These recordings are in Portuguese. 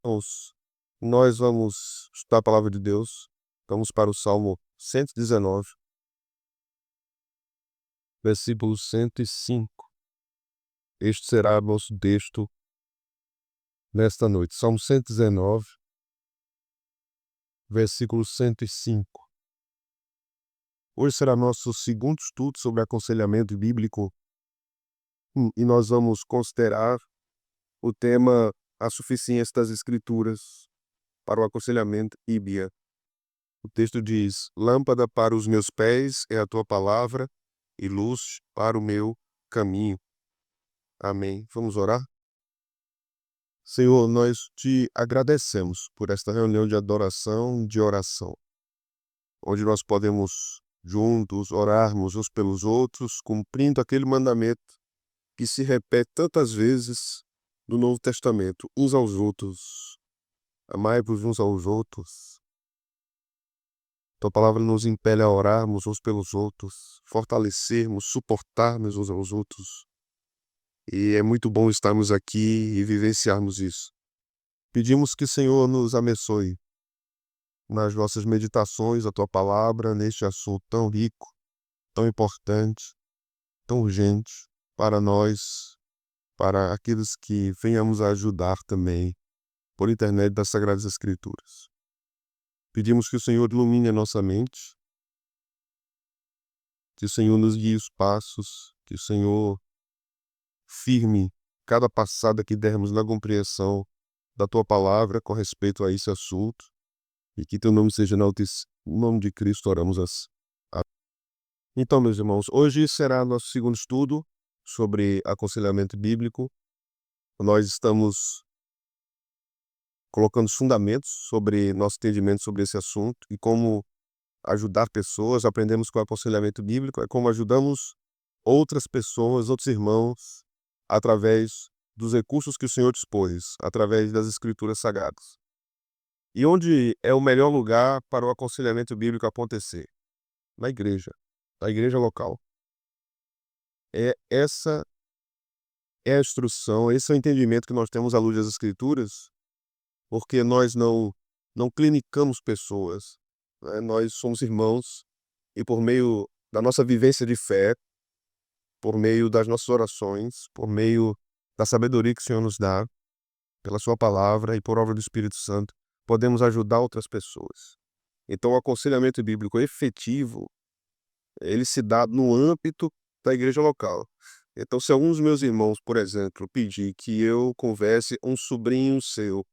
Irmãos, nós vamos estudar a palavra de Deus. Vamos para o Salmo 119, versículo 105. Este será nosso texto nesta noite. Salmo 119, versículo 105. Hoje será nosso segundo estudo sobre aconselhamento bíblico e nós vamos considerar o tema a suficiência das Escrituras para o aconselhamento bíblico. O texto diz: lâmpada para os meus pés é a tua palavra e luz para o meu caminho. Amém. Vamos orar? Senhor, nós te agradecemos por esta reunião de adoração e de oração, onde nós podemos juntos orarmos uns pelos outros, cumprindo aquele mandamento que se repete tantas vezes no Novo Testamento: uns aos outros, amai-vos uns aos outros. Tua palavra nos impele a orarmos uns pelos outros, fortalecermos, suportarmos uns aos outros. E é muito bom estarmos aqui e vivenciarmos isso. Pedimos que o Senhor nos abençoe nas nossas meditações, a tua palavra, neste assunto tão rico, tão importante, tão urgente para nós, para aqueles que venhamos a ajudar também por intermédio das Sagradas Escrituras. Pedimos que o Senhor ilumine a nossa mente, que o Senhor nos guie os passos, que o Senhor firme cada passada que dermos na compreensão da tua palavra com respeito a esse assunto, e que teu nome seja enaltecido. Em nome de Cristo oramos assim. Então, meus irmãos, hoje será nosso segundo estudo sobre aconselhamento bíblico. Nós estamos colocando os fundamentos sobre nosso entendimento sobre esse assunto e como ajudar pessoas. Aprendemos que o aconselhamento bíblico é como ajudamos outras pessoas, outros irmãos, através dos recursos que o Senhor dispôs, através das Escrituras Sagradas. E onde é o melhor lugar para o aconselhamento bíblico acontecer? Na igreja local. Essa é a instrução, esse é o entendimento que nós temos à luz das Escrituras, porque nós não clinicamos pessoas, né? Nós somos irmãos e por meio da nossa vivência de fé, por meio das nossas orações, por meio da sabedoria que o Senhor nos dá, pela sua palavra e por obra do Espírito Santo, podemos ajudar outras pessoas. Então, o aconselhamento bíblico efetivo, ele se dá no âmbito da igreja local. Então, se alguns dos meus irmãos, por exemplo, pedir que eu converse um sobrinho seu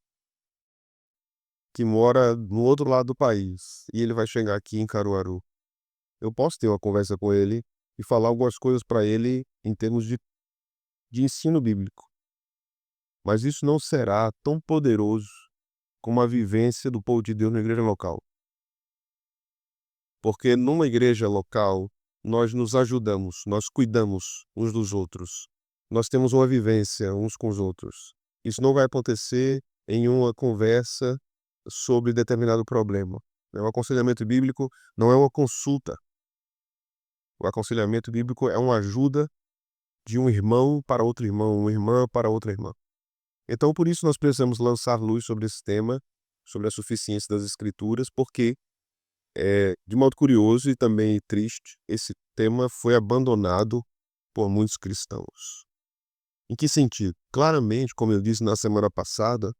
que mora no outro lado do país e ele vai chegar aqui em Caruaru, eu posso ter uma conversa com ele e falar algumas coisas para ele em termos de ensino bíblico. Mas isso não será tão poderoso como a vivência do povo de Deus na igreja local. Porque numa igreja local, nós nos ajudamos, nós cuidamos uns dos outros. Nós temos uma vivência uns com os outros. Isso não vai acontecer em uma conversa sobre determinado problema. O aconselhamento bíblico não é uma consulta. O aconselhamento bíblico é uma ajuda de um irmão para outro irmão, uma irmã para outra irmã. Então, por isso, nós precisamos lançar luz sobre esse tema, sobre a suficiência das Escrituras, porque, de modo curioso e também triste, esse tema foi abandonado por muitos cristãos. Em que sentido? Claramente, como eu disse na semana passada,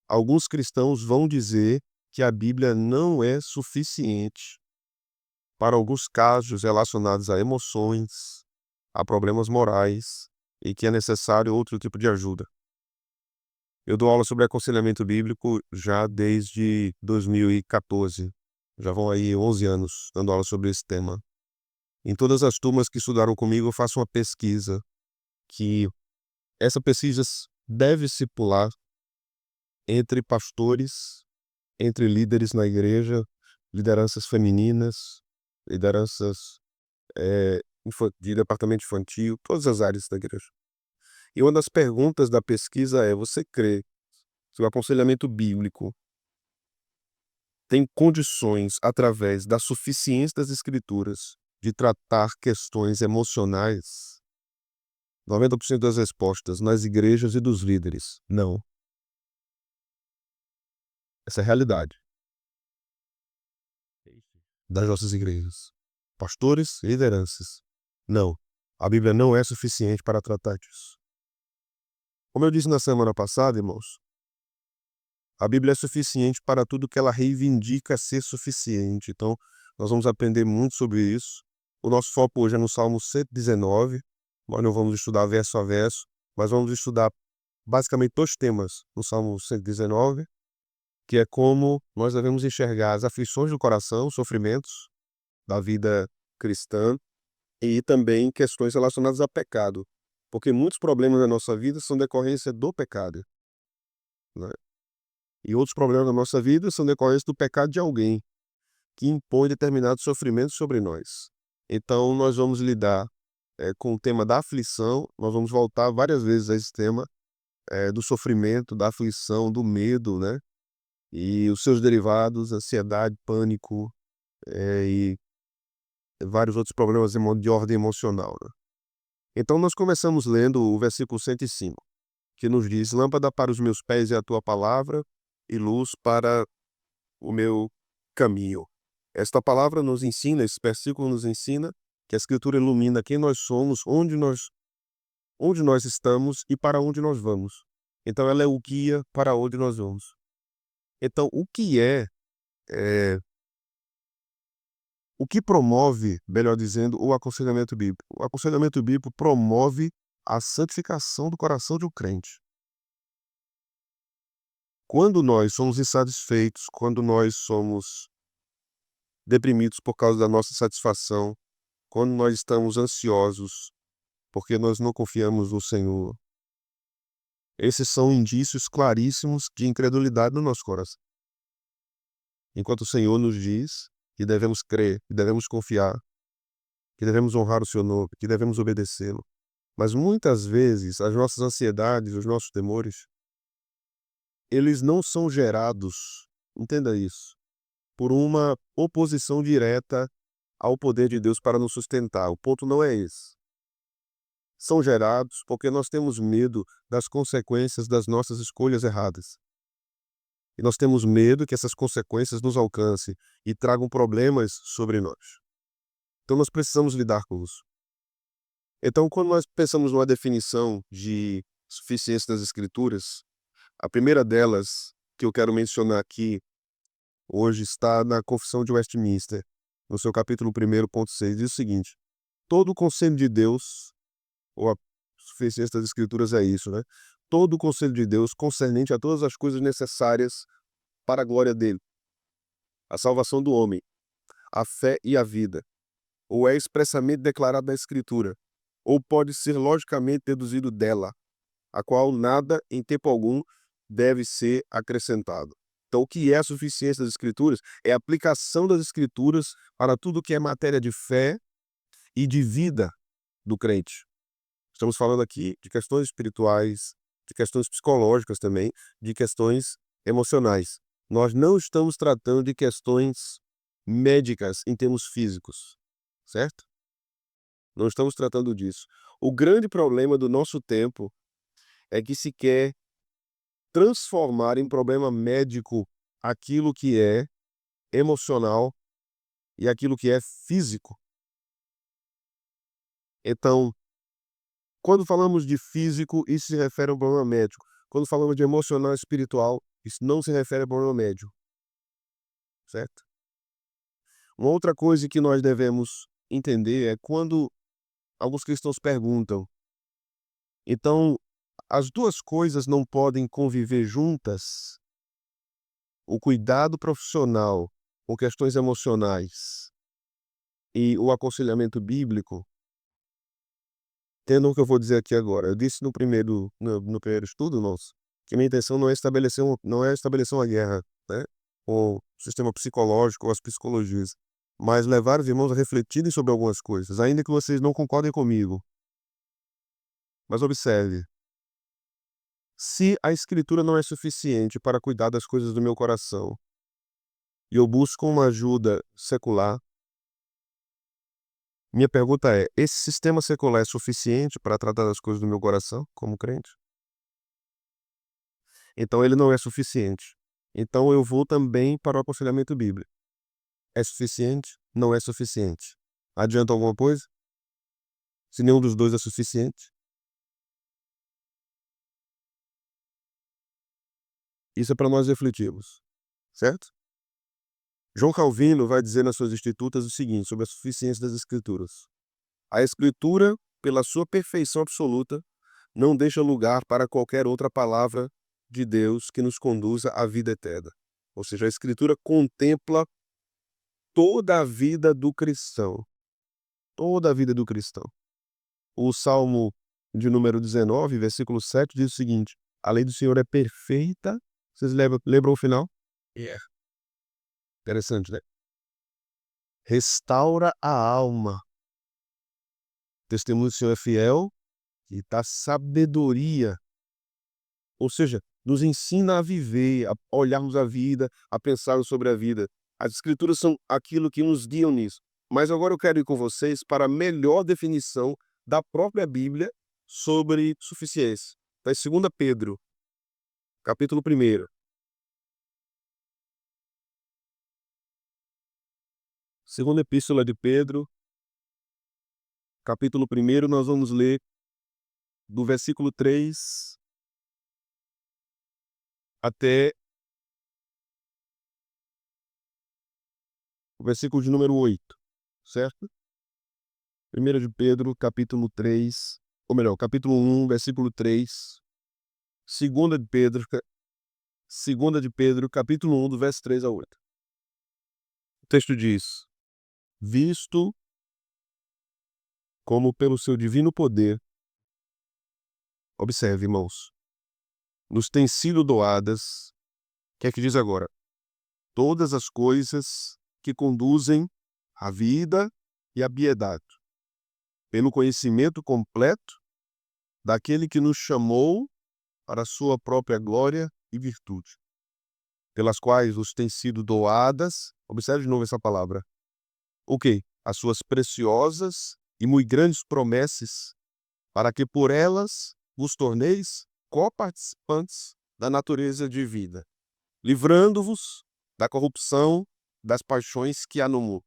alguns cristãos vão dizer que a Bíblia não é suficiente para alguns casos relacionados a emoções, a problemas morais, e que é necessário outro tipo de ajuda. Eu dou aula sobre aconselhamento bíblico já desde 2014. Já vão aí 11 anos dando aula sobre esse tema. Em todas as turmas que estudaram comigo, eu faço uma pesquisa, que essa pesquisa deve circular entre pastores, entre líderes na igreja, lideranças femininas, lideranças de departamento infantil, todas as áreas da igreja. E uma das perguntas da pesquisa é: você crê que o aconselhamento bíblico tem condições, através da suficiência das Escrituras, de tratar questões emocionais? 90% das respostas nas igrejas e dos líderes: não. Essa é a realidade das nossas igrejas. Pastores e lideranças. Não. A Bíblia não é suficiente para tratar disso. Como eu disse na semana passada, irmãos, a Bíblia é suficiente para tudo que ela reivindica ser suficiente. Então, nós vamos aprender muito sobre isso. O nosso foco hoje é no Salmo 119. Nós não vamos estudar verso a verso, mas vamos estudar basicamente dois temas no Salmo 119, que é como nós devemos enxergar as aflições do coração, os sofrimentos da vida cristã e também questões relacionadas a pecado, porque muitos problemas da nossa vida são decorrência do pecado, né? E outros problemas da nossa vida são decorrência do pecado de alguém que impõe determinados sofrimentos sobre nós. Então, nós vamos lidar com o tema da aflição, nós vamos voltar várias vezes a esse tema do sofrimento, da aflição, do medo, né? E os seus derivados, ansiedade, pânico, e vários outros problemas de ordem emocional, né? Então, nós começamos lendo o versículo 105, que nos diz: Lâmpada para os meus pés é a tua palavra, e luz para o meu caminho. Esta palavra nos ensina, esse versículo nos ensina que a Escritura ilumina quem nós somos, onde nós estamos e para onde nós vamos. Então, ela é o guia para onde nós vamos. Então, o que promove, melhor dizendo, o aconselhamento bíblico? O aconselhamento bíblico promove a santificação do coração de um crente. Quando nós somos insatisfeitos, quando nós somos deprimidos por causa da nossa satisfação, quando nós estamos ansiosos porque nós não confiamos no Senhor, esses são indícios claríssimos de incredulidade no nosso coração. Enquanto o Senhor nos diz que devemos crer, que devemos confiar, que devemos honrar o seu nome, que devemos obedecê-lo. Mas muitas vezes as nossas ansiedades, os nossos temores, eles não são gerados, entenda isso, por uma oposição direta ao poder de Deus para nos sustentar. O ponto não é esse. São gerados porque nós temos medo das consequências das nossas escolhas erradas. E nós temos medo que essas consequências nos alcancem e tragam problemas sobre nós. Então nós precisamos lidar com isso. Então, quando nós pensamos numa definição de suficiência das Escrituras, a primeira delas que eu quero mencionar aqui hoje está na Confissão de Westminster, no seu capítulo 1, ponto 6, diz o seguinte: todo o conselho de Deus, ou a suficiência das Escrituras é isso, né? Todo o conselho de Deus concernente a todas as coisas necessárias para a glória dele, a salvação do homem, a fé e a vida, ou é expressamente declarado na Escritura, ou pode ser logicamente deduzido dela, a qual nada, em tempo algum, deve ser acrescentado. Então, o que é a suficiência das Escrituras? É a aplicação das Escrituras para tudo que é matéria de fé e de vida do crente. Estamos falando aqui de questões espirituais, de questões psicológicas também, de questões emocionais. Nós não estamos tratando de questões médicas em termos físicos, certo? Não estamos tratando disso. O grande problema do nosso tempo é que se quer transformar em problema médico aquilo que é emocional e aquilo que é físico. Então, quando falamos de físico, isso se refere a um problema médico. Quando falamos de emocional e espiritual, isso não se refere a problema médico, certo? Uma outra coisa que nós devemos entender é quando alguns cristãos perguntam: então, as duas coisas não podem conviver juntas? O cuidado profissional com questões emocionais e o aconselhamento bíblico, entendam o que eu vou dizer aqui agora. Eu disse no primeiro estudo nosso que minha intenção não é estabelecer uma guerra, né, com o sistema psicológico ou as psicologias, mas levar os irmãos a refletirem sobre algumas coisas, ainda que vocês não concordem comigo. Mas observe, se a Escritura não é suficiente para cuidar das coisas do meu coração, e eu busco uma ajuda secular, minha pergunta é: esse sistema secular é suficiente para tratar das coisas do meu coração, como crente? Então ele não é suficiente. Então eu vou também para o aconselhamento bíblico. É suficiente? Não é suficiente. Adianta alguma coisa? Se nenhum dos dois é suficiente? Isso é para nós refletirmos, certo? João Calvino vai dizer nas suas Institutas o seguinte sobre a suficiência das Escrituras. A Escritura, pela sua perfeição absoluta, não deixa lugar para qualquer outra palavra de Deus que nos conduza à vida eterna. Ou seja, a Escritura contempla toda a vida do cristão. Toda a vida do cristão. O Salmo de número 19, versículo 7, diz o seguinte: a lei do Senhor é perfeita. Vocês lembram o final? Interessante, né? Restaura a alma. O testemunho do Senhor é fiel e dá sabedoria. Ou seja, nos ensina a viver, a olharmos a vida, a pensarmos sobre a vida. As Escrituras são aquilo que nos guiam nisso. Mas agora eu quero ir com vocês para a melhor definição da própria Bíblia sobre suficiência. Está em 2 Pedro, capítulo 1. Segunda Epístola de Pedro, capítulo 1, nós vamos ler do versículo 3 até o versículo de número 8, certo? 1 de Pedro, capítulo 3, ou melhor, capítulo 1, versículo 3. 2 de Pedro, capítulo 1, do verso 3 a 8. O texto diz: visto como pelo seu divino poder, observe, irmãos, nos têm sido doadas, o que é que diz agora? Todas as coisas que conduzem à vida e à piedade, pelo conhecimento completo daquele que nos chamou para a sua própria glória e virtude, pelas quais os têm sido doadas, observe de novo essa palavra, o quê? As suas preciosas e muito grandes promessas, para que por elas vos torneis coparticipantes da natureza divina, livrando-vos da corrupção das paixões que há no mundo.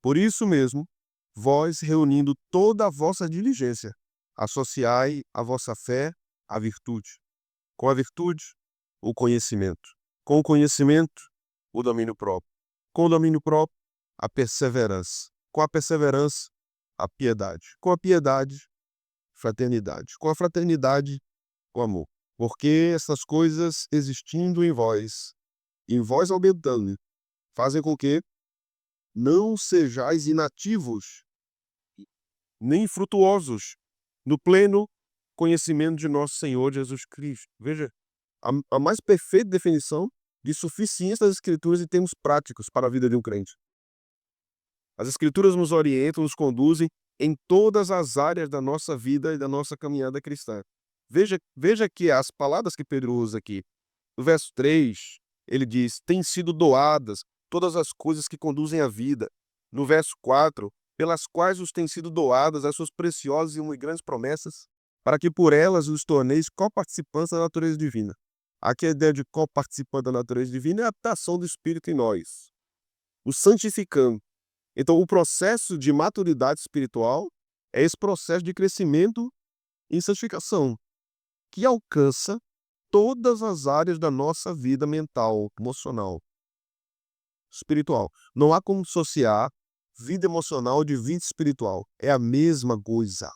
Por isso mesmo, vós, reunindo toda a vossa diligência, associai a vossa fé à virtude. Com a virtude, o conhecimento. Com o conhecimento, o domínio próprio. Com o domínio próprio, a perseverança. Com a perseverança, a piedade. Com a piedade, fraternidade. Com a fraternidade, o amor. Porque essas coisas existindo em vós aumentando, fazem com que não sejais inativos, nem frutuosos, no pleno conhecimento de nosso Senhor Jesus Cristo. Veja, a mais perfeita definição de suficiência das Escrituras em termos práticos para a vida de um crente. As Escrituras nos orientam, nos conduzem em todas as áreas da nossa vida e da nossa caminhada cristã. Veja que as palavras que Pedro usa aqui, no verso 3, ele diz, têm sido doadas todas as coisas que conduzem à vida. No verso 4, pelas quais os têm sido doadas as suas preciosas e muito grandes promessas, para que por elas os torneis coparticipantes da natureza divina. Aqui a ideia de coparticipante da natureza divina é a habitação do Espírito em nós, o santificando. Então, o processo de maturidade espiritual é esse processo de crescimento em santificação, que alcança todas as áreas da nossa vida mental, emocional, espiritual. Não há como dissociar vida emocional de vida espiritual. É a mesma coisa.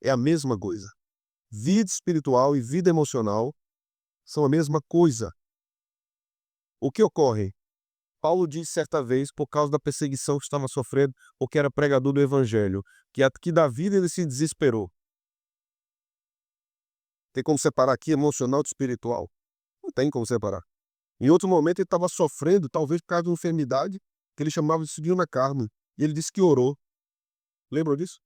É a mesma coisa. Vida espiritual e vida emocional são a mesma coisa. O que ocorre? Paulo disse certa vez, por causa da perseguição que estava sofrendo, porque era pregador do evangelho, que da vida ele se desesperou. Tem como separar aqui emocional de espiritual? Não tem como separar. Em outro momento ele estava sofrendo, talvez por causa de uma enfermidade, que ele chamava de segunda carne. E ele disse que orou. Lembram disso?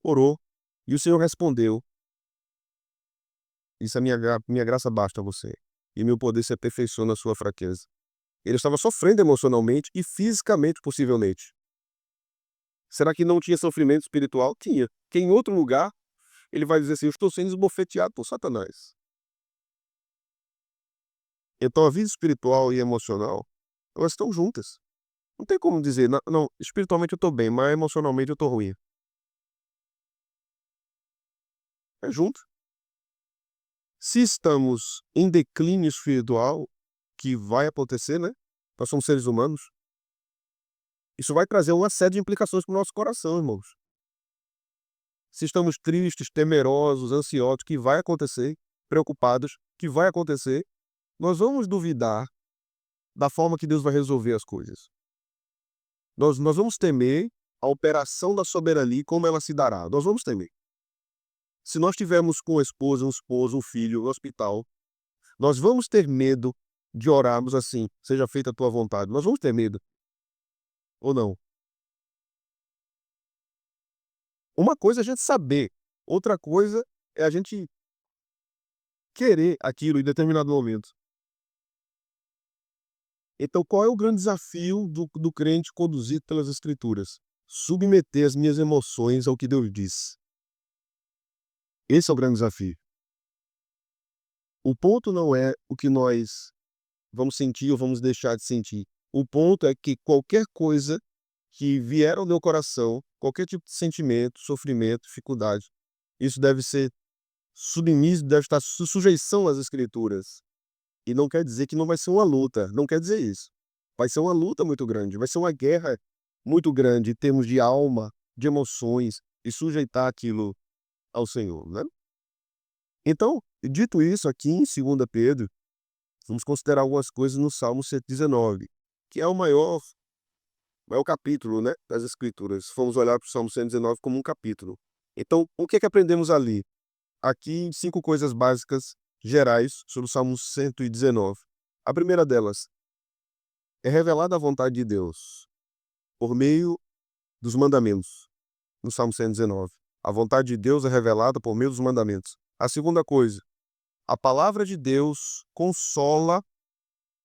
Orou. E o Senhor respondeu: isso é minha graça basta a você. E meu poder se aperfeiçoa na sua fraqueza. Ele estava sofrendo emocionalmente e fisicamente, possivelmente. Será que não tinha sofrimento espiritual? Tinha. Que em outro lugar, ele vai dizer assim, eu estou sendo esbofeteado por Satanás. Então a vida espiritual e emocional, elas estão juntas. Não tem como dizer: "Não, não, espiritualmente eu estou bem, mas emocionalmente eu estou ruim". É junto. Se estamos em declínio espiritual, que vai acontecer, né, nós somos seres humanos, isso vai trazer uma série de implicações para o nosso coração, irmãos. Se estamos tristes, temerosos, ansiosos, que vai acontecer, preocupados, que vai acontecer, nós vamos duvidar da forma que Deus vai resolver as coisas. Nós vamos temer a operação da soberania e como ela se dará. Nós vamos temer. Se nós tivermos com a esposa, um esposo, um filho no hospital, nós vamos ter medo de orarmos assim: "Seja feita a tua vontade". Nós vamos ter medo, ou não? Uma coisa é a gente saber, outra coisa é a gente querer aquilo em determinado momento. Então qual é o grande desafio do crente conduzido pelas Escrituras? Submeter as minhas emoções ao que Deus diz. Esse é o grande desafio. O ponto não é o que nós vamos sentir ou vamos deixar de sentir. O ponto é que qualquer coisa que vier ao meu coração, qualquer tipo de sentimento, sofrimento, dificuldade, isso deve ser submisso, deve estar sujeição às Escrituras. E não quer dizer que não vai ser uma luta, não quer dizer isso. Vai ser uma luta muito grande, vai ser uma guerra muito grande em termos de alma, de emoções, e sujeitar aquilo ao Senhor, né. Então, dito isso aqui em 2 Pedro, vamos considerar algumas coisas no Salmo 119, que é o maior capítulo, né, das Escrituras. Se formos olhar para o Salmo 119 como um capítulo. Então, o que é que aprendemos ali? Aqui 5 coisas básicas gerais sobre o Salmo 119. A primeira delas, é revelada a vontade de Deus por meio dos mandamentos, no Salmo 119. A vontade de Deus é revelada por meio dos mandamentos. A segunda coisa, a palavra de Deus consola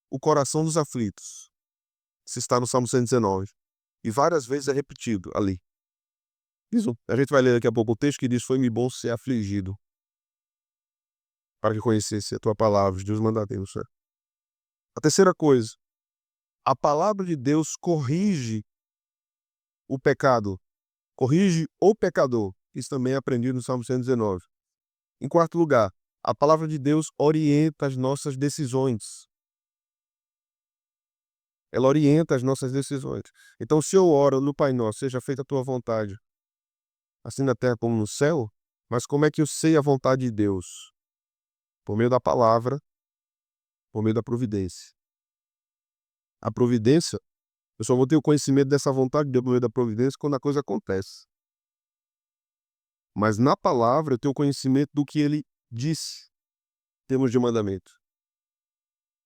o coração dos aflitos. Isso está no Salmo 119. E várias vezes é repetido ali. Isso. A gente vai ler daqui a pouco o texto que diz: "Foi-me bom ser afligido, para que conhecesse a tua palavra, os teus mandamentos", né. A terceira coisa, a palavra de Deus corrige o pecado, corrige o pecador. Isso também é aprendido no Salmo 119. Em quarto lugar, a palavra de Deus orienta as nossas decisões. Ela orienta as nossas decisões. Então, se eu oro no Pai Nosso: "Seja feita a tua vontade, assim na terra como no céu", mas como é que eu sei a vontade de Deus? Por meio da palavra, por meio da providência. A providência, eu só vou ter o conhecimento dessa vontade de Deus por meio da providência quando a coisa acontece. Mas na palavra eu tenho conhecimento do que ele disse, em termos de mandamento.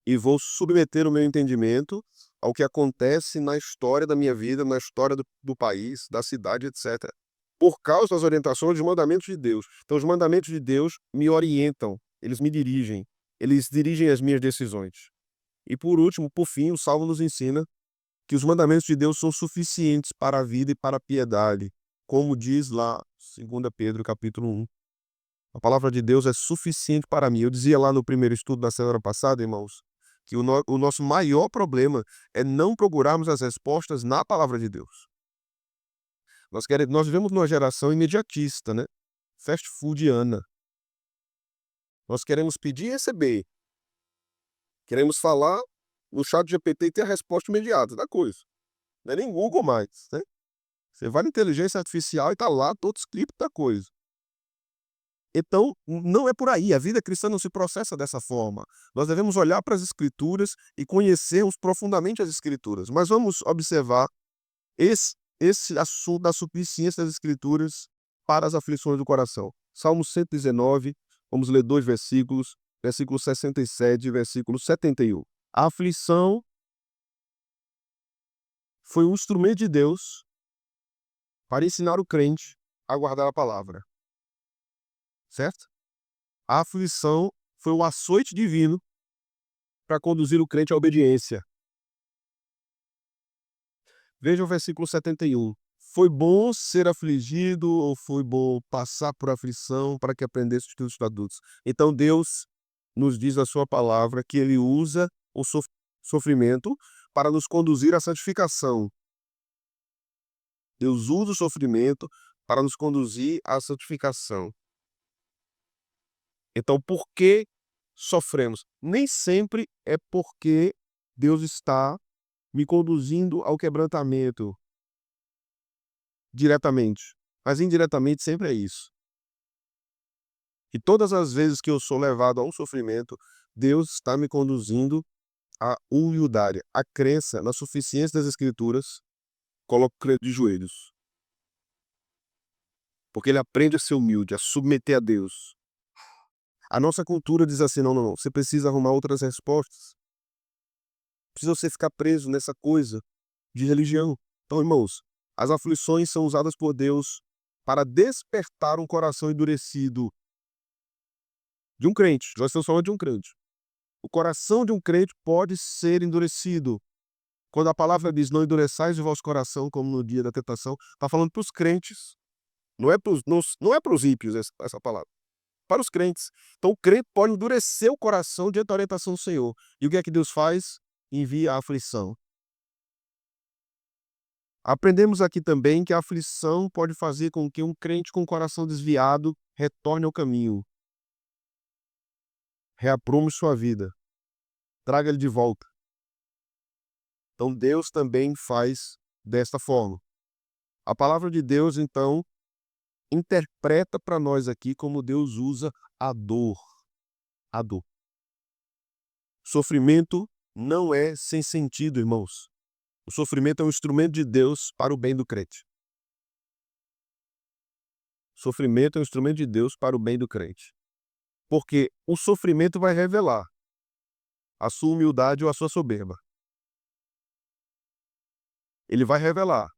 E vou submeter o meu entendimento ao que acontece na história da minha vida, na história do país, da cidade, etc. Por causa das orientações dos mandamentos de Deus. Então os mandamentos de Deus me orientam, eles dirigem as minhas decisões. E por último, por fim, o Salmo nos ensina que os mandamentos de Deus são suficientes para a vida e para a piedade, como diz lá 2 Pedro capítulo 1. A palavra de Deus é suficiente para mim. Eu dizia lá no primeiro estudo da semana passada, irmãos, que o nosso maior problema é não procurarmos as respostas na palavra de Deus. Nós vivemos numa geração imediatista, né? Fast foodiana. Nós queremos pedir e receber. Queremos falar no chat GPT e ter a resposta imediata da coisa. Não é nem Google mais, né? Você vai na inteligência artificial e tá lá todo escrito da coisa. Então, não é por aí, a vida cristã não se processa dessa forma. Nós devemos olhar para as Escrituras e conhecermos profundamente as Escrituras. Mas vamos observar esse assunto da suficiência das Escrituras para as aflições do coração. Salmo 119, vamos ler 2 versículos, versículo 67 e versículo 71. A aflição foi um instrumento de Deus para ensinar o crente a guardar a palavra, certo? A aflição foi o açoite divino para conduzir o crente à obediência. Veja o versículo 71. Foi bom ser afligido ou foi bom passar por aflição para que aprendesse os teus estatutos? Então Deus nos diz a sua palavra que ele usa o sofrimento para nos conduzir à santificação. Deus usa o sofrimento para nos conduzir à santificação. Então, por que sofremos? Nem sempre é porque Deus está me conduzindo ao quebrantamento diretamente, mas indiretamente sempre é isso. E todas as vezes que eu sou levado a um sofrimento, Deus está me conduzindo à humildade, à crença na suficiência das Escrituras, coloca o crente de joelhos. Porque ele aprende a ser humilde, a submeter a Deus. A nossa cultura diz assim, não, não, não, você precisa arrumar outras respostas. Precisa você ficar preso nessa coisa de religião. Então, irmãos, as aflições são usadas por Deus para despertar um coração endurecido de um crente. Nós estamos falando de um crente. O coração de um crente pode ser endurecido. Quando a palavra diz, não endureçais o vosso coração como no dia da tentação, está falando para os crentes. Não é para os ímpios essa palavra. Para os crentes. Então o crente pode endurecer o coração diante da orientação do Senhor. E o que é que Deus faz? Envia a aflição. Aprendemos aqui também que a aflição pode fazer com que um crente com o coração desviado retorne ao caminho. Reaprume sua vida. Traga ele de volta. Então Deus também faz desta forma. A palavra de Deus, então, interpreta para nós aqui como Deus usa a dor. A dor. Sofrimento não é sem sentido, irmãos. O sofrimento é um instrumento de Deus para o bem do crente. Sofrimento é um instrumento de Deus para o bem do crente. Porque o sofrimento vai revelar a sua humildade ou a sua soberba. Ele vai revelar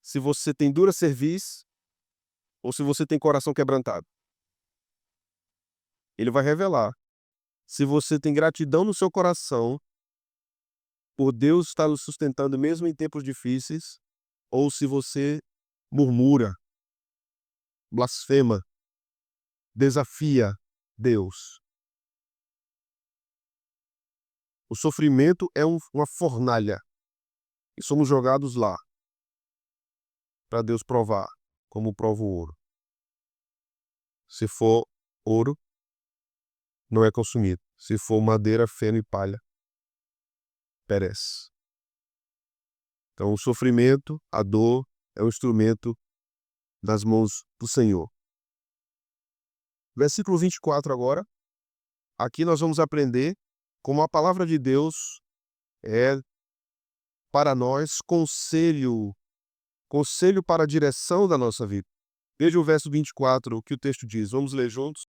se você tem dura cerviz ou se você tem coração quebrantado. Ele vai revelar se você tem gratidão no seu coração por Deus estar nos sustentando mesmo em tempos difíceis, ou se você murmura, blasfema, desafia Deus. O sofrimento é uma fornalha e somos jogados lá para Deus provar, como prova o ouro. Se for ouro, não é consumido. Se for madeira, feno e palha, perece. Então, o sofrimento, a dor, é um instrumento nas mãos do Senhor. Versículo 24 agora. Aqui nós vamos aprender como a palavra de Deus é para nós conselho para a direção da nossa vida. Veja o verso 24, o que o texto diz. Vamos ler juntos?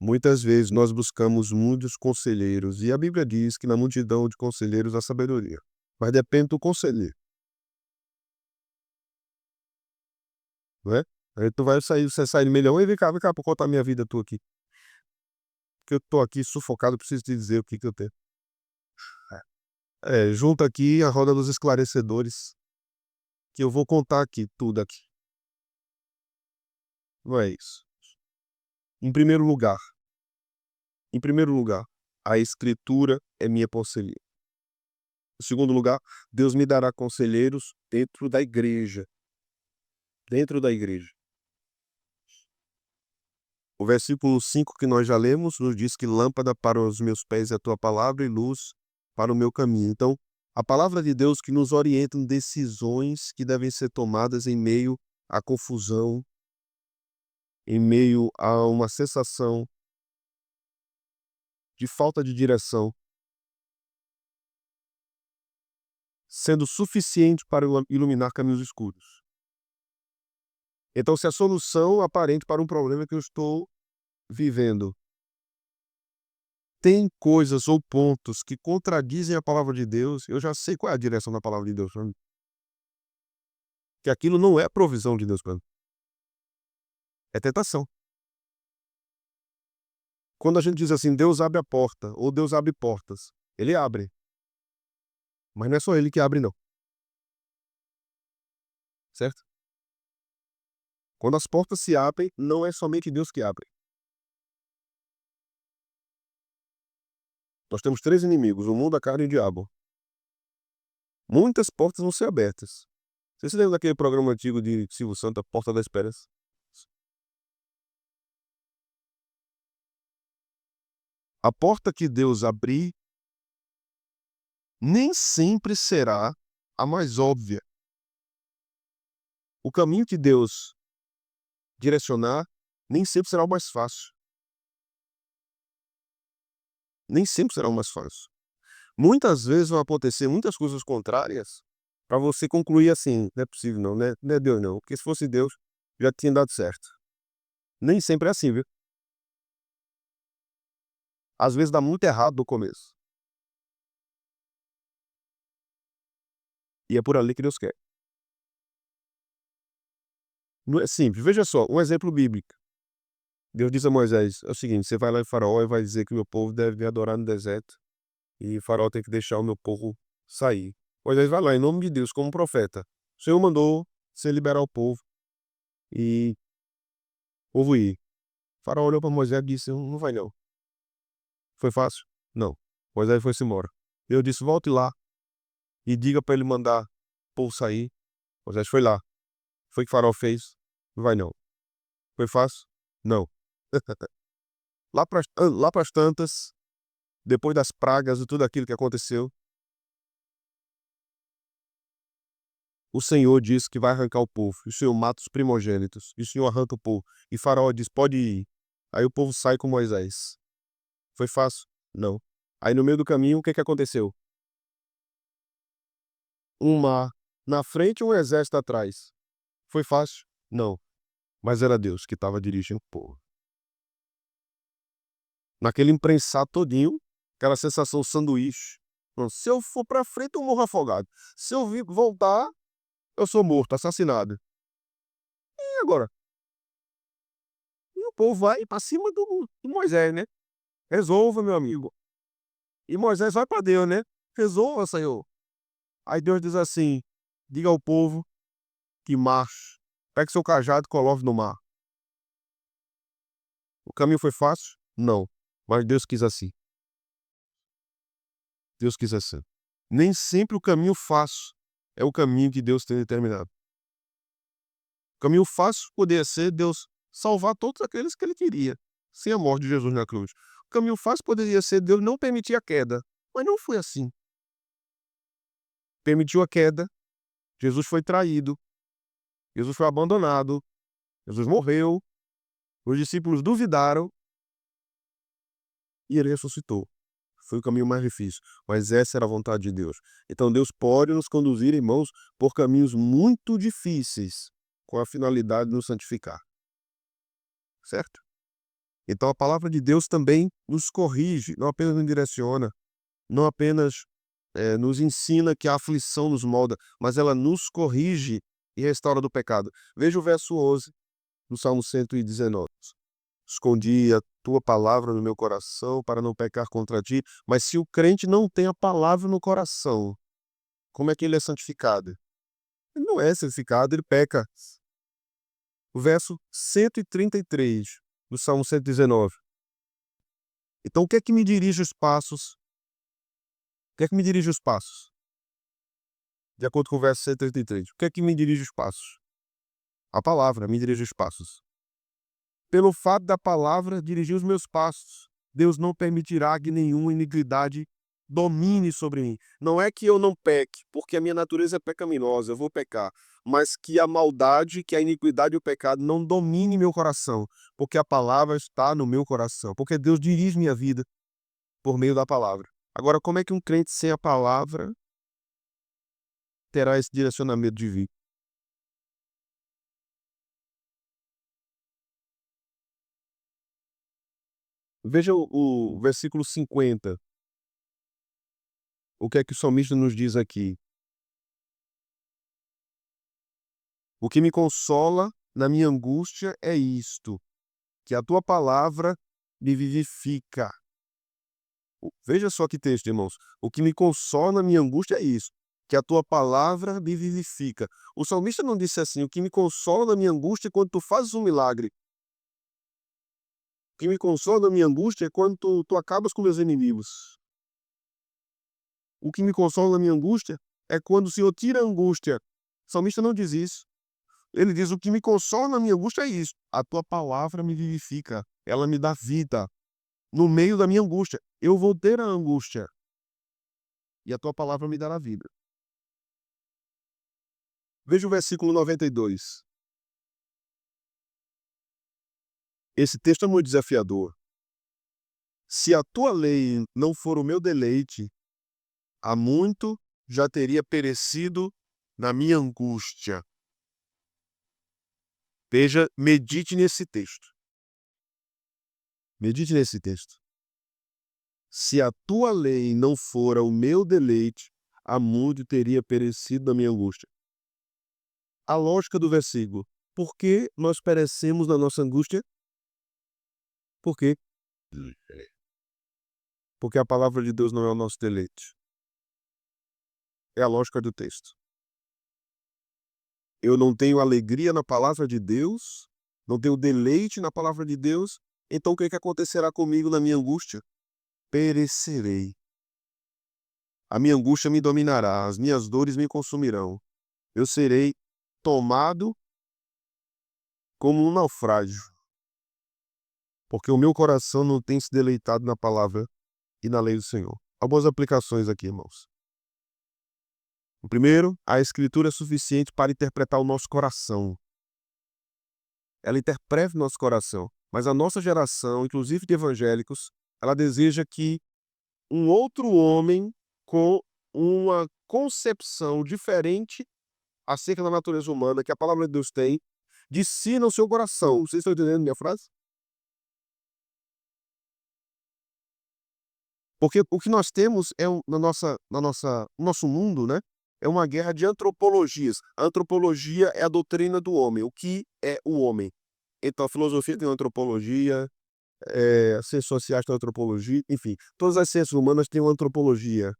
Muitas vezes nós buscamos muitos conselheiros, e a Bíblia diz que na multidão de conselheiros há sabedoria. Mas depende do conselheiro. Não é? Aí você sai no melhor, vem cá, pra contar minha vida tua aqui. Porque eu tô aqui sufocado, preciso te dizer o que eu tenho. Junta aqui a roda dos esclarecedores, que eu vou contar aqui, tudo aqui. Não é isso. Em primeiro lugar, a Escritura é minha conselheira. Em segundo lugar, Deus me dará conselheiros dentro da igreja. Dentro da igreja. O versículo 5 que nós já lemos nos diz que lâmpada para os meus pés é a tua palavra e luz para o meu caminho. Então, a palavra de Deus que nos orienta em decisões que devem ser tomadas em meio à confusão, em meio a uma sensação de falta de direção, sendo suficiente para iluminar caminhos escuros. Então, se a solução aparente para um problema que eu estou vivendo tem coisas ou pontos que contradizem a palavra de Deus, eu já sei qual é a direção da palavra de Deus para mim. Que aquilo não é provisão de Deus para mim. É tentação. Quando a gente diz assim, Deus abre a porta, ou Deus abre portas, ele abre. Mas não é só ele que abre, não. Certo? Quando as portas se abrem, não é somente Deus que abre. Nós temos 3 inimigos, o mundo, a carne e o diabo. Muitas portas vão ser abertas. Você se lembra daquele programa antigo de Silvio Santos, A Porta da Esperança? A porta que Deus abrir nem sempre será a mais óbvia. O caminho que Deus direcionar nem sempre será o mais fácil. Nem sempre será o mais fácil. Muitas vezes vão acontecer muitas coisas contrárias para você concluir assim: "Não é possível não, né, não é Deus não, porque se fosse Deus já tinha dado certo". Nem sempre é assim, viu. Às vezes dá muito errado no começo. E é por ali que Deus quer. Não é simples. Veja só, um exemplo bíblico. Deus diz a Moisés: "É o seguinte, você vai lá em Faraó e vai dizer que o meu povo deve me adorar no deserto, e Faraó tem que deixar o meu povo sair". Moisés vai lá em nome de Deus como profeta. O Senhor mandou você liberar o povo e o povo ir. Faraó olhou para Moisés e disse: "Não vai não". Foi fácil? Não. Moisés foi-se embora. Deus disse: "Volte lá e diga para ele mandar o povo sair". Moisés foi lá. Foi o que Faraó fez? Não vai não. Foi fácil? Não. Lá para as tantas, depois das pragas e tudo aquilo que aconteceu, o Senhor disse que vai arrancar o povo, e o Senhor mata os primogênitos, e o Senhor arranca o povo. E Faraó diz: "Pode ir". Aí o povo sai com Moisés. Foi fácil? Não. Aí no meio do caminho, o que que aconteceu? Um mar na frente e um exército atrás. Foi fácil? Não. Mas era Deus que estava dirigindo o povo. Naquele imprensar todinho, aquela sensação sanduíche. Pronto, se eu for pra frente, eu morro afogado. Se eu vir voltar, eu sou morto, assassinado. E agora? E o povo vai pra cima do Moisés, né? Resolva, meu amigo. E Moisés vai pra Deus, né? Resolva, Senhor. Aí Deus diz assim: diga ao povo que marche. Pegue seu cajado e coloque no mar. O caminho foi fácil? Não. Mas Deus quis assim. Deus quis assim. Nem sempre o caminho fácil é o caminho que Deus tem determinado. O caminho fácil poderia ser Deus salvar todos aqueles que ele queria, sem a morte de Jesus na cruz. O caminho fácil poderia ser Deus não permitir a queda, mas não foi assim. Permitiu a queda, Jesus foi traído, Jesus foi abandonado, Jesus morreu, os discípulos duvidaram e ele ressuscitou. Foi o caminho mais difícil, mas essa era a vontade de Deus. Então Deus pode nos conduzir, irmãos, por caminhos muito difíceis, com a finalidade de nos santificar, certo? Então a palavra de Deus também nos corrige, não apenas nos direciona, não apenas nos ensina que a aflição nos molda, mas ela nos corrige e restaura do pecado. Veja o verso 11 do Salmo 119. Escondi a tua palavra no meu coração para não pecar contra ti. Mas se o crente não tem a palavra no coração, como é que ele é santificado? Ele não é santificado, ele peca. O verso 133 do Salmo 119. Então, o que é que me dirige os passos? O que é que me dirige os passos? De acordo com o verso 133. O que é que me dirige os passos? A palavra me dirige os passos. Pelo fato da palavra dirigir os meus passos, Deus não permitirá que nenhuma iniquidade domine sobre mim. Não é que eu não peque, porque a minha natureza é pecaminosa, eu vou pecar, mas que a maldade, que a iniquidade e o pecado não domine meu coração, porque a palavra está no meu coração, porque Deus dirige minha vida por meio da palavra. Agora, como é que um crente sem a palavra terá esse direcionamento divino? Veja o versículo 50. O que é que o salmista nos diz aqui? O que me consola na minha angústia é isto, que a tua palavra me vivifica. Veja só que texto, irmãos. O que me consola na minha angústia é isso. que a tua palavra me vivifica. O salmista não disse assim: o que me consola na minha angústia é quando tu fazes um milagre. O que me consola na minha angústia é quando tu acabas com meus inimigos. O que me consola na minha angústia é quando o Senhor tira a angústia. O salmista não diz isso. Ele diz: o que me consola na minha angústia é isso. A tua palavra me vivifica. Ela me dá vida. No meio da minha angústia, eu vou ter a angústia. E a tua palavra me dará vida. Veja o versículo 92. Esse texto é muito desafiador. Se a tua lei não for o meu deleite, há muito já teria perecido na minha angústia. Veja, medite nesse texto. Medite nesse texto. Se a tua lei não fora o meu deleite, há muito teria perecido na minha angústia. A lógica do versículo. Por que nós perecemos na nossa angústia? Por quê? Porque a palavra de Deus não é o nosso deleite. É a lógica do texto. Eu não tenho alegria na palavra de Deus, não tenho deleite na palavra de Deus, então o que acontecerá comigo na minha angústia? Perecerei. A minha angústia me dominará, as minhas dores me consumirão. Eu serei tomado como um naufrágio, porque o meu coração não tem se deleitado na palavra e na lei do Senhor. Algumas aplicações aqui, irmãos. O primeiro, a Escritura é suficiente para interpretar o nosso coração. Ela interpreta o nosso coração. Mas a nossa geração, inclusive de evangélicos, ela deseja que um outro homem com uma concepção diferente acerca da natureza humana que a palavra de Deus tem, discina o seu coração. Vocês estão entendendo minha frase? Porque o que nós temos é no nosso mundo, né? É uma guerra de antropologias. A antropologia é a doutrina do homem. O que é o homem? Então, a filosofia tem uma antropologia, as ciências sociais têm uma antropologia, enfim, todas as ciências humanas têm uma antropologia.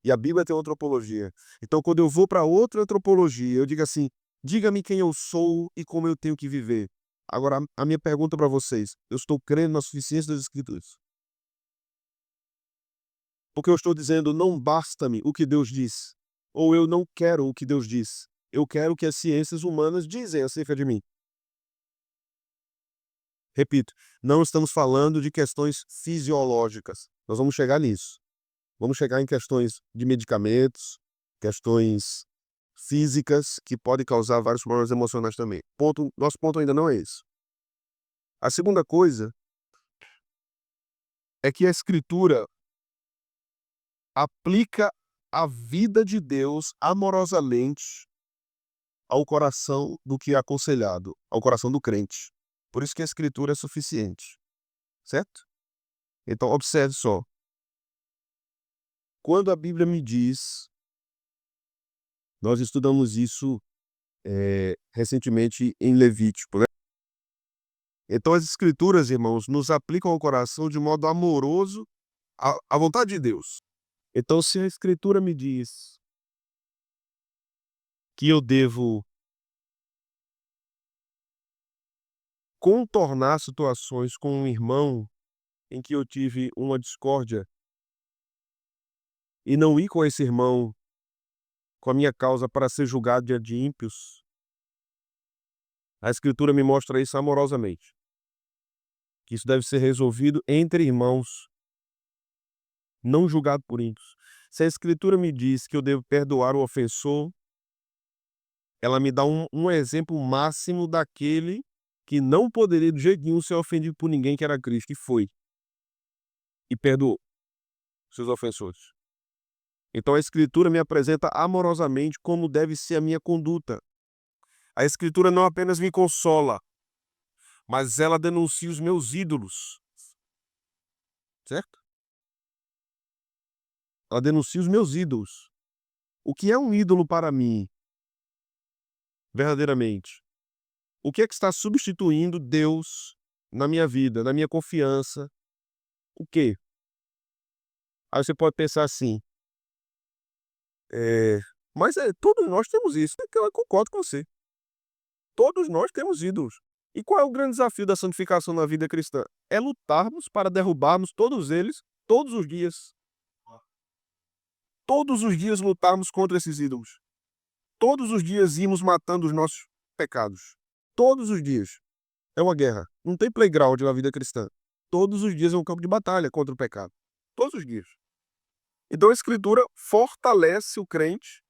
E a Bíblia tem uma antropologia. Então, quando eu vou para outra antropologia, eu digo assim: diga-me quem eu sou e como eu tenho que viver. Agora, a minha pergunta para vocês: eu estou crendo na suficiência das Escrituras? Porque eu estou dizendo, não basta-me o que Deus diz, ou eu não quero o que Deus diz. Eu quero o que as ciências humanas dizem acerca de mim. Repito, não estamos falando de questões fisiológicas. Nós vamos chegar nisso. Vamos chegar em questões de medicamentos, questões físicas que podem causar vários problemas emocionais também. Nosso ponto ainda não é esse. A segunda coisa é que a Escritura aplica a vida de Deus amorosamente ao coração do que é aconselhado, ao coração do crente. Por isso que a Escritura é suficiente, certo? Então, observe só. Quando a Bíblia me diz, nós estudamos isso recentemente em Levítico, né? Então, as Escrituras, irmãos, nos aplicam ao coração de modo amoroso à vontade de Deus. Então, se a Escritura me diz que eu devo contornar situações com um irmão em que eu tive uma discórdia e não ir com esse irmão com a minha causa para ser julgado diante de ímpios, a Escritura me mostra isso amorosamente, que isso deve ser resolvido entre irmãos, não julgado por ímpios. Se a Escritura me diz que eu devo perdoar o ofensor, ela me dá um exemplo máximo daquele que não poderia de jeito nenhum ser ofendido por ninguém, que era Cristo, que foi e perdoou seus ofensores. Então a Escritura me apresenta amorosamente como deve ser a minha conduta. A Escritura não apenas me consola, mas ela denuncia os meus ídolos, certo? Ela denuncia os meus ídolos. O que é um ídolo para mim, verdadeiramente? O que é que está substituindo Deus na minha vida, na minha confiança? O quê? Aí você pode pensar assim, Mas todos nós temos isso, que eu concordo com você. Todos nós temos ídolos. E qual é o grande desafio da santificação na vida cristã? É lutarmos para derrubarmos todos eles, todos os dias. Todos os dias lutarmos contra esses ídolos. Todos os dias irmos matando os nossos pecados. Todos os dias. É uma guerra. Não tem playground na vida cristã. Todos os dias é um campo de batalha contra o pecado. Todos os dias. Então a Escritura fortalece o crente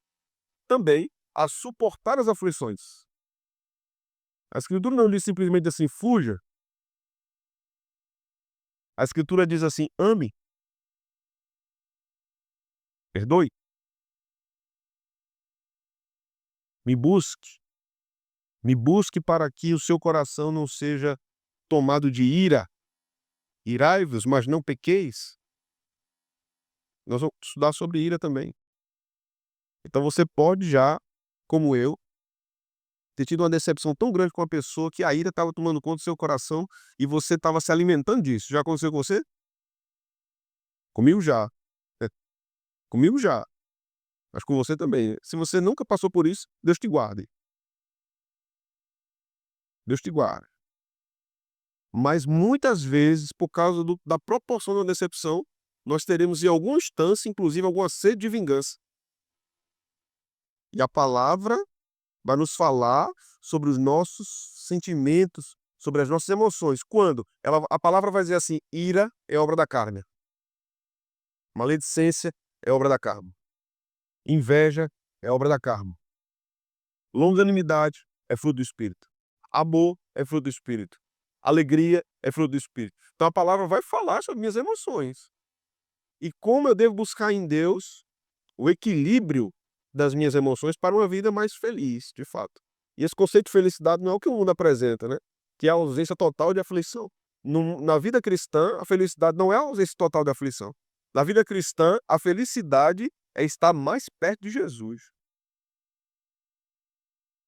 também a suportar as aflições. A Escritura não diz simplesmente assim, fuja. A Escritura diz assim, ame. Perdoe. Me busque. Me busque para que o seu coração não seja tomado de ira. Irai-vos, mas não pequeis. Nós vamos estudar sobre ira também. Então você pode já, como eu, ter tido uma decepção tão grande com a pessoa que a ira estava tomando conta do seu coração e você estava se alimentando disso. Já aconteceu com você? Comigo já. Comigo já. Mas com você também. Se você nunca passou por isso, Deus te guarde. Deus te guarde. Mas muitas vezes, por causa da proporção da decepção, nós teremos em alguma instância, inclusive alguma sede de vingança. E a palavra vai nos falar sobre os nossos sentimentos, sobre as nossas emoções. Quando? A palavra vai dizer assim, ira é obra da carne. Maledicência é obra da carne. Inveja é obra da carne. Longanimidade é fruto do Espírito. Amor é fruto do Espírito. Alegria é fruto do Espírito. Então a palavra vai falar sobre minhas emoções. E como eu devo buscar em Deus o equilíbrio das minhas emoções para uma vida mais feliz, de fato. E esse conceito de felicidade não é o que o mundo apresenta, né? Que é a ausência total de aflição. Na vida cristã, a felicidade não é a ausência total de aflição. Na vida cristã, a felicidade é estar mais perto de Jesus.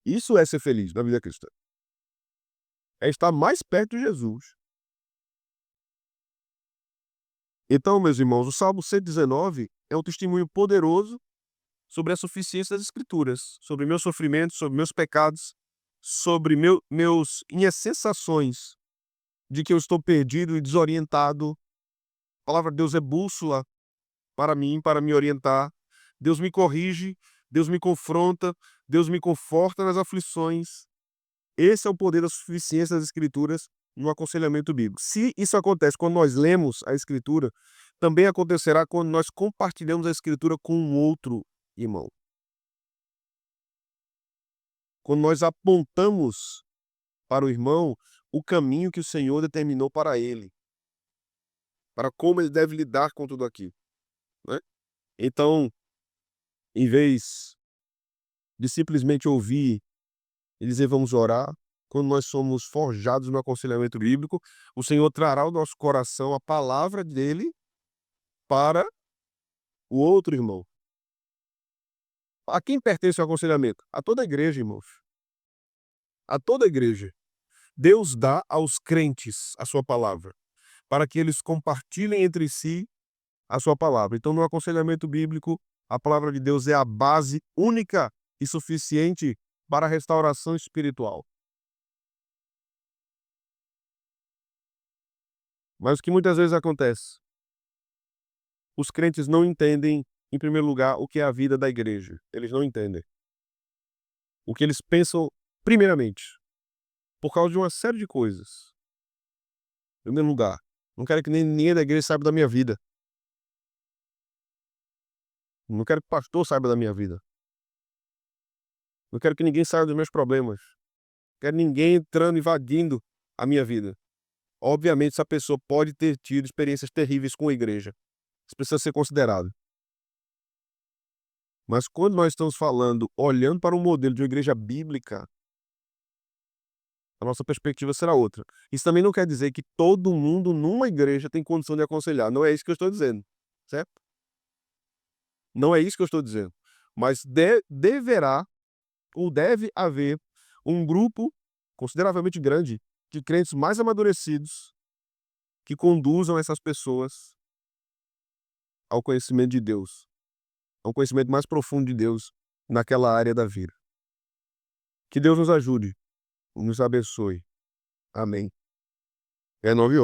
Isso é ser feliz na vida cristã. É estar mais perto de Jesus. Então, meus irmãos, o Salmo 119 é um testemunho poderoso sobre a suficiência das Escrituras, sobre meus sofrimentos, sobre meus pecados, sobre minhas sensações de que eu estou perdido e desorientado. A palavra de Deus é bússola para mim, para me orientar. Deus me corrige, Deus me confronta, Deus me conforta nas aflições. Esse é o poder da suficiência das Escrituras no aconselhamento bíblico. Se isso acontece quando nós lemos a Escritura, também acontecerá quando nós compartilhamos a Escritura com um outro irmão. Quando nós apontamos para o irmão o caminho que o Senhor determinou para ele, para como ele deve lidar com tudo aquilo, né? Então, em vez de simplesmente ouvir e dizer vamos orar, quando nós somos forjados no aconselhamento bíblico, o Senhor trará ao nosso coração a palavra dele para o outro irmão. A quem pertence o aconselhamento? A toda a igreja, irmãos. A toda a igreja. Deus dá aos crentes a sua palavra, para que eles compartilhem entre si a sua palavra. Então, no aconselhamento bíblico, a palavra de Deus é a base única e suficiente para a restauração espiritual. Mas o que muitas vezes acontece? Os crentes não entendem, em primeiro lugar, o que é a vida da igreja. Eles não entendem. O que eles pensam, primeiramente, por causa de uma série de coisas. Em primeiro lugar, não quero que nem ninguém da igreja saiba da minha vida. Não quero que o pastor saiba da minha vida. Não quero que ninguém saiba dos meus problemas. Não quero ninguém entrando, invadindo a minha vida. Obviamente, essa pessoa pode ter tido experiências terríveis com a igreja. Isso precisa ser considerado. Mas quando nós estamos falando, olhando para um modelo de uma igreja bíblica, a nossa perspectiva será outra. Isso também não quer dizer que todo mundo numa igreja tem condição de aconselhar. Não é isso que eu estou dizendo, certo? Não é isso que eu estou dizendo. Mas deverá ou deve haver um grupo consideravelmente grande de crentes mais amadurecidos que conduzam essas pessoas ao conhecimento de Deus, ao conhecimento mais profundo de Deus, naquela área da vida. Que Deus nos ajude, nos abençoe. Amém. É 9 horas.